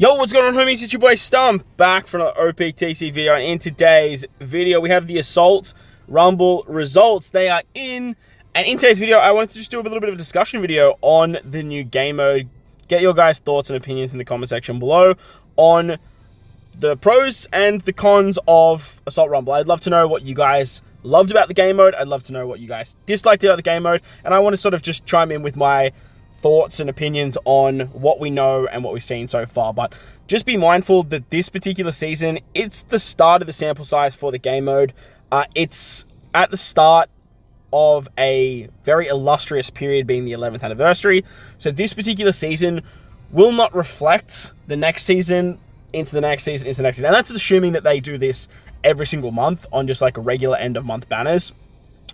Yo, what's going on, homies? It's your boy Stump, back for another OPTC video, and in today's video, we have the Assault Rumble results. They are in, and in today's video, I wanted to just do a little bit of a discussion video on the new game mode. Get your guys' thoughts and opinions in the comment section below on the pros and the cons of Assault Rumble. I'd love to know what you guys loved about the game mode. I'd love to know what you guys disliked about the game mode, and I want to sort of just chime in with my thoughts and opinions on what we know and what we've seen so far. But just be mindful that this particular season, it's the start of the sample size for the game mode. It's at the start of a very illustrious period, being the 11th anniversary. So this particular season will not reflect the next season, into the next season, into the next season. And that's assuming that they do this every single month on just like a regular end of month banners.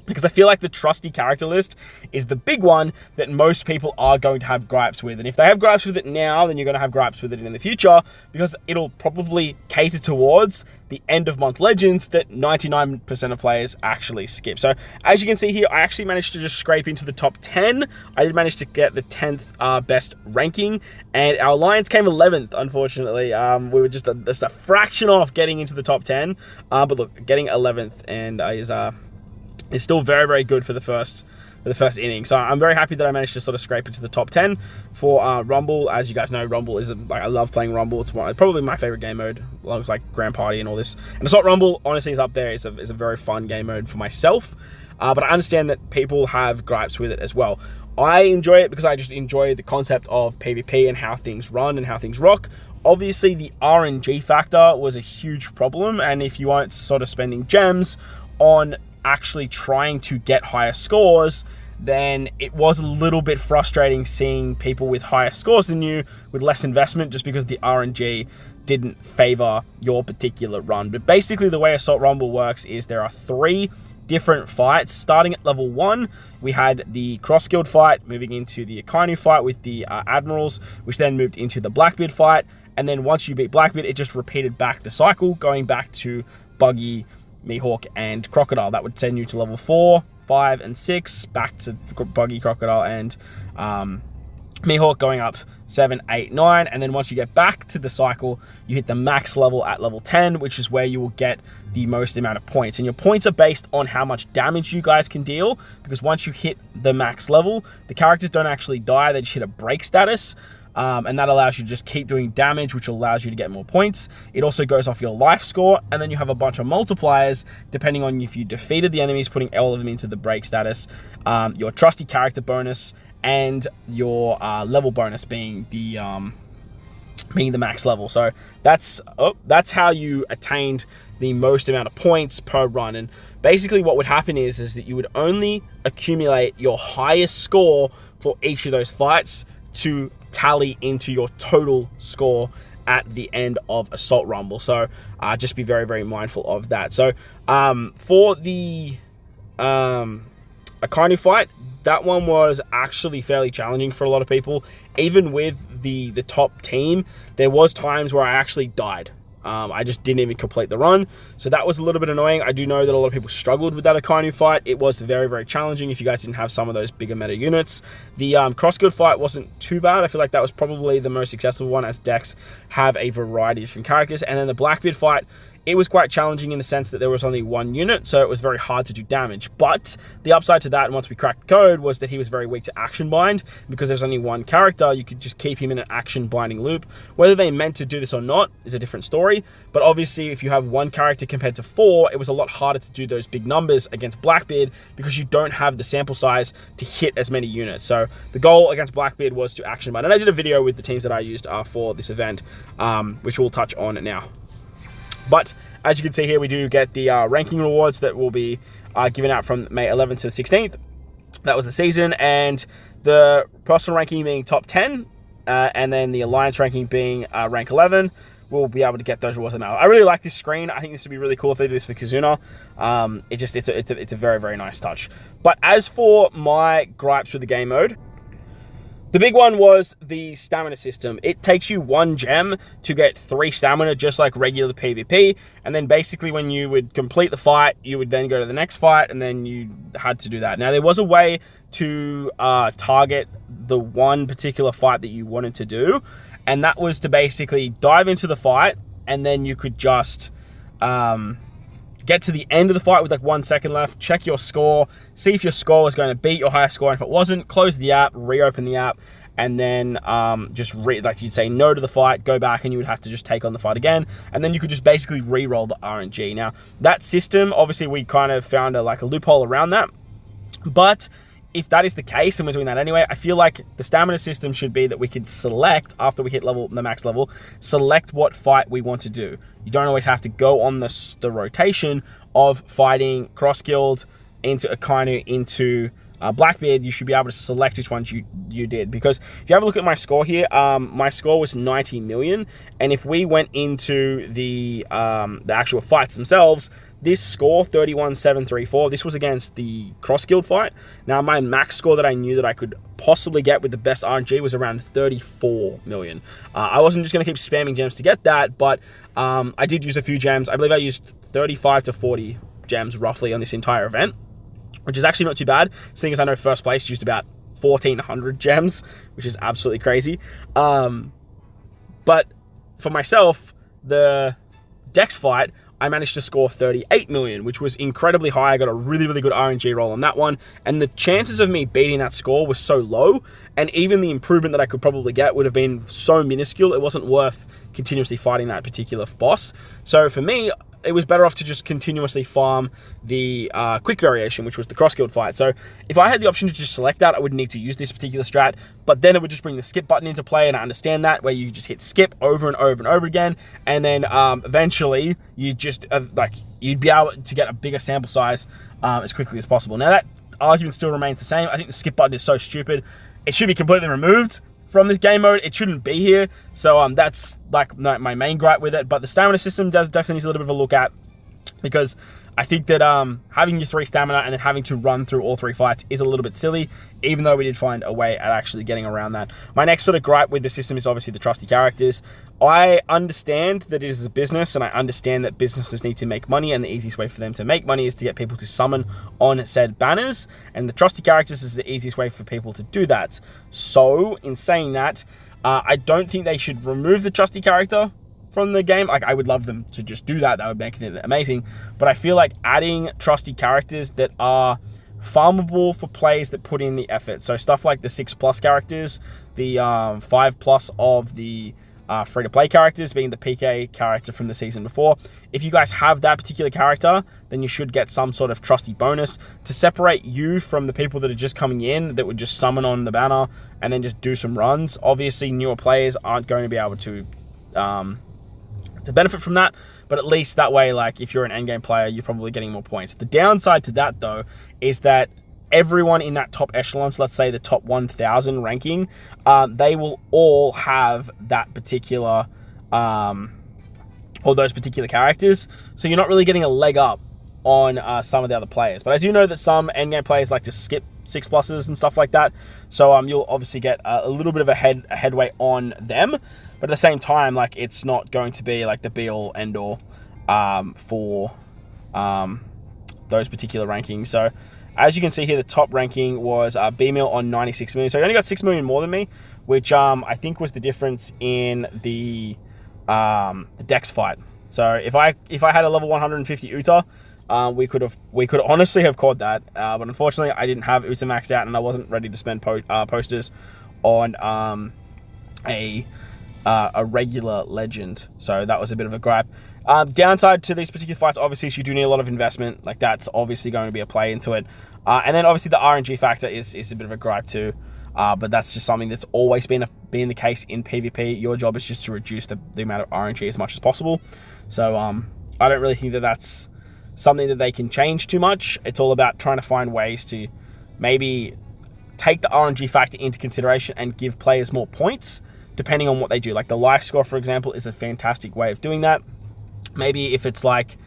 Because I feel like the trusty character list is the big one that most people are going to have gripes with. And if they have gripes with it now, then you're going to have gripes with it in the future, because it'll probably cater towards the end of month legends that 99% of players actually skip. So as you can see here, I actually managed to just scrape into the top 10. I did manage to get the 10th best ranking, and our alliance came 11th, unfortunately. We were just a fraction off getting into the top 10. But look, getting 11th and is still very, very good for the first inning. So I'm very happy that I managed to sort of scrape into the top 10 for Rumble. As you guys know, Rumble is I love playing Rumble. It's probably my favorite game mode, along with like Grand Party and all this. And Assault Rumble, honestly, is up there. It's a very fun game mode for myself. But I understand that people have gripes with it as well. I enjoy it because I just enjoy the concept of PvP and how things run and how things rock. Obviously, the RNG factor was a huge problem, and if you weren't sort of spending gems on actually trying to get higher scores, then it was a little bit frustrating seeing people with higher scores than you with less investment, just because the RNG didn't favor your particular run. But basically, the way Assault Rumble works is there are 3 different fights. Starting at level 1, we had the Cross Guild fight, moving into the Akainu fight with the Admirals, which then moved into the Blackbeard fight. And then once you beat Blackbeard, it just repeated back the cycle, going back to Buggy, Mihawk, and Crocodile. That would send you to level 4, 5, and 6, back to Buggy, Crocodile, and Mihawk, going up 7, 8, 9. And then once you get back to the cycle, you hit the max level at level 10, which is where you will get the most amount of points. And your points are based on how much damage you guys can deal, because once you hit the max level, the characters don't actually die, they just hit a break status. And that allows you to just keep doing damage, which allows you to get more points. It also goes off your life score, and then you have a bunch of multipliers, depending on if you defeated the enemies, putting all of them into the break status, your trusty character bonus, and your level bonus being the max level. So that's how you attained the most amount of points per run. And basically what would happen is that you would only accumulate your highest score for each of those fights to tally into your total score at the end of Assault Rumble. So just be very, very mindful of that. So for the Akainu fight, that one was actually fairly challenging for a lot of people. Even with the top team, there was times where I actually died. I just didn't even complete the run. So that was a little bit annoying. I do know that a lot of people struggled with that Akainu fight. It was very, very challenging if you guys didn't have some of those bigger meta units. The Cross Guild fight wasn't too bad. I feel like that was probably the most accessible one, as decks have a variety of different characters. And then the Blackbeard fight, it was quite challenging in the sense that there was only 1 unit, so it was very hard to do damage. But the upside to that, once we cracked the code, was that he was very weak to action bind. Because there's only 1 character, you could just keep him in an action binding loop. Whether they meant to do this or not is a different story. But obviously, if you have 1 character compared to 4, it was a lot harder to do those big numbers against Blackbeard, because you don't have the sample size to hit as many units. So the goal against Blackbeard was to action bind. And I did a video with the teams that I used for this event, which we'll touch on now. But as you can see here, we do get the ranking rewards that will be given out from May 11th to the 16th. That was the season, and the personal ranking being top 10, and then the alliance ranking being rank 11. We'll be able to get those rewards now. I really like this screen. I think this would be really cool if they do this for Kizuna. It's a very, very nice touch. But as for my gripes with the game mode, the big one was the stamina system. It takes you 1 gem to get 3 stamina, just like regular PvP. And then basically when you would complete the fight, you would then go to the next fight, and then you had to do that. Now, there was a way to target the one particular fight that you wanted to do, and that was to basically dive into the fight, and then you could just get to the end of the fight with like 1 second left, check your score, see if your score was going to beat your highest score, and if it wasn't, close the app, reopen the app, and then like you'd say no to the fight, go back, and you would have to just take on the fight again, and then you could just basically re-roll the RNG. Now, that system, obviously we kind of found a loophole around that, but if that is the case, and we're doing that anyway, I feel like the stamina system should be that we could select, after we hit the max level, select what fight we want to do. You don't always have to go on the rotation of fighting cross-guild into Akainu, into Blackbeard. You should be able to select which ones you did. Because if you have a look at my score here, my score was 90 million. And if we went into the actual fights themselves, this score, 31,734, this was against the cross-guild fight. Now, my max score that I knew that I could possibly get with the best RNG was around 34 million. I wasn't just going to keep spamming gems to get that, but I did use a few gems. I believe I used 35 to 40 gems roughly on this entire event, which is actually not too bad, seeing as I know first place used about 1,400 gems, which is absolutely crazy. But for myself, the Dex fight, I managed to score 38 million, which was incredibly high. I got a really, really good RNG roll on that one. And the chances of me beating that score was so low, and even the improvement that I could probably get would have been so minuscule, it wasn't worth continuously fighting that particular boss. So for me, it was better off to just continuously farm the quick variation, which was the cross-guild fight. So if I had the option to just select that, I would need to use this particular strat, but then it would just bring the skip button into play, and I understand that, where you just hit skip over and over and over again, and then eventually you just, you'd be able to get a bigger sample size as quickly as possible. Now that argument still remains the same. I think the skip button is so stupid. It should be completely removed from this game mode. It shouldn't be here. So that's like my main gripe with it. But the stamina system definitely needs a little bit of a look at, because I think that having your 3 stamina and then having to run through all 3 fights is a little bit silly, even though we did find a way at actually getting around that. My next sort of gripe with the system is obviously the trusty characters. I understand that it is a business, and I understand that businesses need to make money, and the easiest way for them to make money is to get people to summon on said banners, and the trusty characters is the easiest way for people to do that. So, in saying that, I don't think they should remove the trusty character from the game. Like, I would love them to just do that. That would make it amazing. But I feel like adding trusty characters that are farmable for players that put in the effort. So stuff like the 6+ characters, the 5+ of the free-to-play characters, being the PK character from the season before. If you guys have that particular character, then you should get some sort of trusty bonus to separate you from the people that are just coming in, that would just summon on the banner and then just do some runs. Obviously, newer players aren't going to be able to benefit from that, but at least that way, like, if you're an endgame player, you're probably getting more points. The downside to that, though, is that everyone in that top echelon, so let's say the top 1,000 ranking, they will all have that particular, or those particular characters, so you're not really getting a leg up on some of the other players. But I do know that some endgame players like to skip 6+ and stuff like that, so you'll obviously get a little bit of a headway on them, but at the same time, like, it's not going to be like the be-all end-all for those particular rankings. So as you can see here, the top ranking was B-Mill on 96 million, so he only got 6 million more than me, which I think was the difference in the Dex fight. So if I had a level 150 Uta, we could honestly have caught that, but unfortunately I didn't have Uta maxed out, and I wasn't ready to spend posters on a regular legend, so that was a bit of a gripe. Downside to these particular fights, obviously, is you do need a lot of investment. Like, that's obviously going to be a play into it, and then obviously the RNG factor is a bit of a gripe too. But that's just something that's always been the case in PvP. Your job is just to reduce the amount of RNG as much as possible. So I don't really think that that's something that they can change too much. It's all about trying to find ways to maybe take the RNG factor into consideration and give players more points depending on what they do. Like the life score, for example, is a fantastic way of doing that. Maybe if it's like,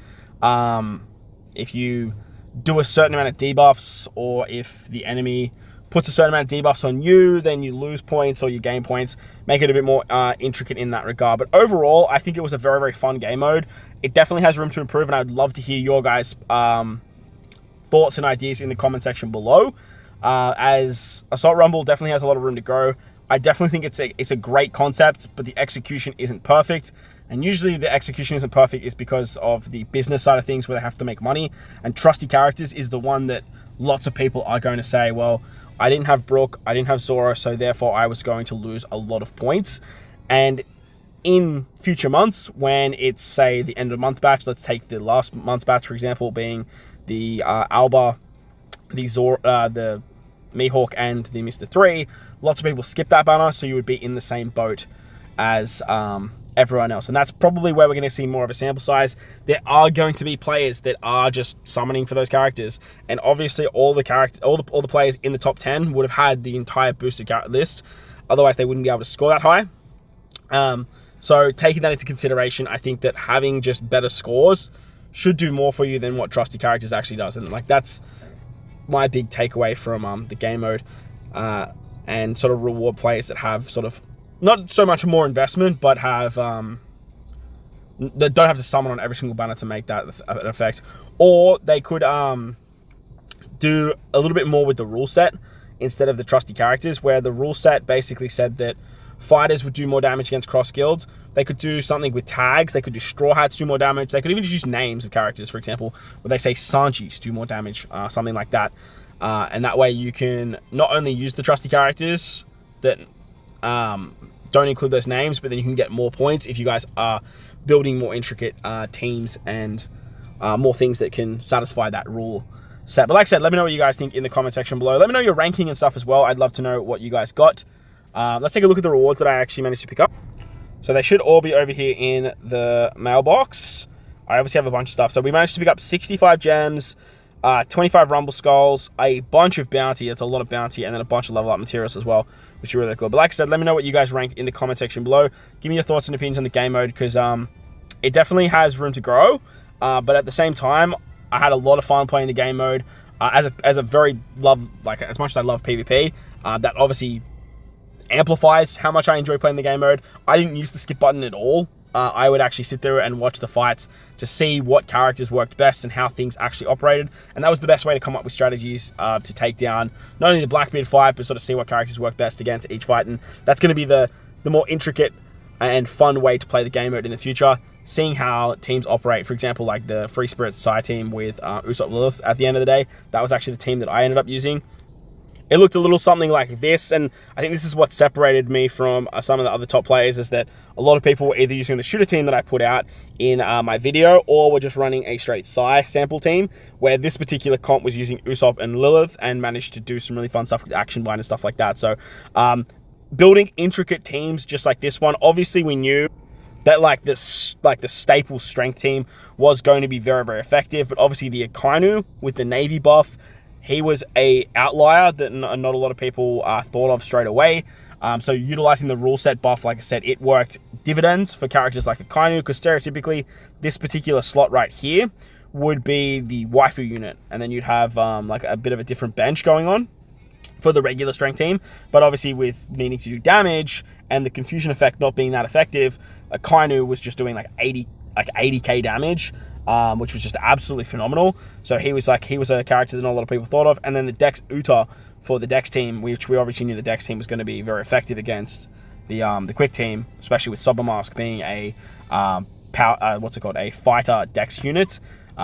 if you do a certain amount of debuffs, or if the enemy puts a certain amount of debuffs on you, then you lose points or you gain points. Make it a bit more intricate in that regard. But overall, I think it was a very, very fun game mode. It definitely has room to improve, and I'd love to hear your guys' thoughts and ideas in the comment section below. As Assault Rumble definitely has a lot of room to grow. I definitely think it's a great concept, but the execution isn't perfect. And usually the execution isn't perfect is because of the business side of things where they have to make money. And trusty characters is the one that lots of people are going to say, well, I didn't have Brook, I didn't have Zora, so therefore I was going to lose a lot of points. And in future months, when it's, say, the end of the month batch, let's take the last month's batch, for example, being the Alba, the Zora, the Mihawk, and the Mr. 3, lots of people skip that banner, so you would be in the same boat as everyone else. And that's probably where we're going to see more of a sample size. There are going to be players that are just summoning for those characters, and obviously all the players in the top 10 would have had the entire boosted list, otherwise they wouldn't be able to score that high. So taking that into consideration, I think that having just better scores should do more for you than what trusty characters actually does. And like, that's my big takeaway from the game mode, and sort of reward players that have sort of not so much more investment, but have that don't have to summon on every single banner to make that an effect. Or they could do a little bit more with the rule set instead of the trusty characters, where the rule set basically said that fighters would do more damage against cross guilds. They could do something with tags. They could do straw hats do more damage. They could even just use names of characters, for example, where they say Sanjis do more damage, something like that. And that way you can not only use the trusty characters that don't include those names, but then you can get more points if you guys are building more intricate teams and more things that can satisfy that rule set. But like I said, let me know what you guys think in the comment section below. Let me know your ranking and stuff as well. I'd love to know what you guys got. Let's take a look at the rewards that I actually managed to pick up. So they should all be over here in the mailbox. I obviously have a bunch of stuff. So we managed to pick up 65 gems, 25 Rumble Skulls, a bunch of bounty. That's a lot of bounty, and then a bunch of level up materials as well, which are really cool. But like I said, let me know what you guys ranked in the comment section below. Give me your thoughts and opinions on the game mode, because it definitely has room to grow. But at the same time, I had a lot of fun playing the game mode. As much as I love PvP, that obviously amplifies how much I enjoy playing the game mode. I didn't use the skip button at all. I would actually sit there and watch the fights to see what characters worked best and how things actually operated. And that was the best way to come up with strategies to take down not only the Blackbeard fight, but sort of see what characters work best against each fight. And that's going to be the more intricate and fun way to play the game mode in the future. Seeing how teams operate, for example, like the Free Spirit Psy team with Usopp Lilith at the end of the day. That was actually the team that I ended up using. It looked a little something like this, and I think this is what separated me from some of the other top players, is that a lot of people were either using the shooter team that I put out in my video, or were just running a straight Psy sample team, where this particular comp was using Usopp and Lilith and managed to do some really fun stuff with Action Bind and stuff like that. So building intricate teams just like this one, obviously we knew that the staple strength team was going to be very, very effective, but obviously the Akainu with the Navy buff, he was a outlier that not a lot of people thought of straight away. So utilizing the rule set buff, like I said, it worked dividends for characters like Akainu, because stereotypically this particular slot right here would be the waifu unit, and then you'd have like a bit of a different bench going on for the regular strength team. But obviously with needing to do damage and the confusion effect not being that effective, Akainu was just doing like 80k damage. Which was just absolutely phenomenal. So he was a character that not a lot of people thought of. And then the Dex Uta for the Dex team, which we obviously knew the Dex team was going to be very effective against the Quick team, especially with Sobermask being a fighter Dex unit.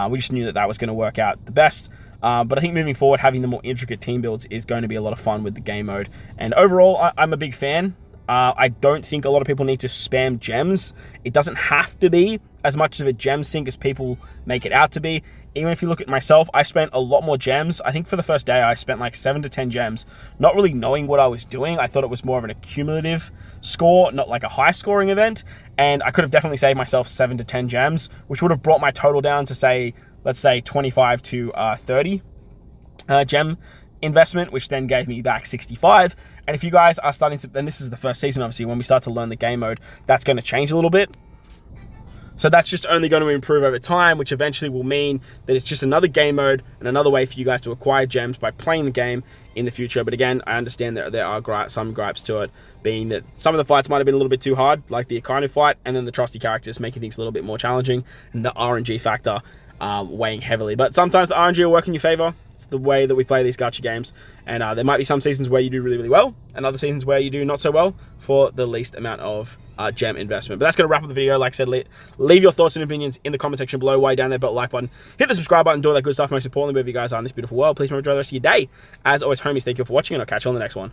We just knew that was going to work out the best. But I think moving forward, having the more intricate team builds is going to be a lot of fun with the game mode. And overall, I'm a big fan. I don't think a lot of people need to spam gems. It doesn't have to be as much of a gem sink as people make it out to be. Even if you look at myself, I spent a lot more gems. I think for the first day, I spent like 7 to 10 gems, not really knowing what I was doing. I thought it was more of an accumulative score, not like a high scoring event. And I could have definitely saved myself 7 to 10 gems, which would have brought my total down to let's say 25 to 30 gem investment, which then gave me back 65. And if you guys are starting to, and this is the first season, obviously, when we start to learn the game mode, that's going to change a little bit. So that's just only going to improve over time, which eventually will mean that it's just another game mode and another way for you guys to acquire gems by playing the game in the future. But again, I understand that there are some gripes to it, being that some of the fights might have been a little bit too hard, like the Akainu fight, and then the trusty characters making things a little bit more challenging, and the RNG factor weighing heavily. But sometimes the RNG will work in your favor. It's the way that we play these gacha games. And there might be some seasons where you do really, really well, and other seasons where you do not so well for the least amount of gem investment. But that's going to wrap up the video. Like I said, leave your thoughts and opinions in the comment section below. While you're down there, but like button, hit the subscribe button, do all that good stuff. Most importantly, wherever you guys are in this beautiful world, please remember to enjoy the rest of your day. As always, homies, thank you for watching, and I'll catch you on the next one.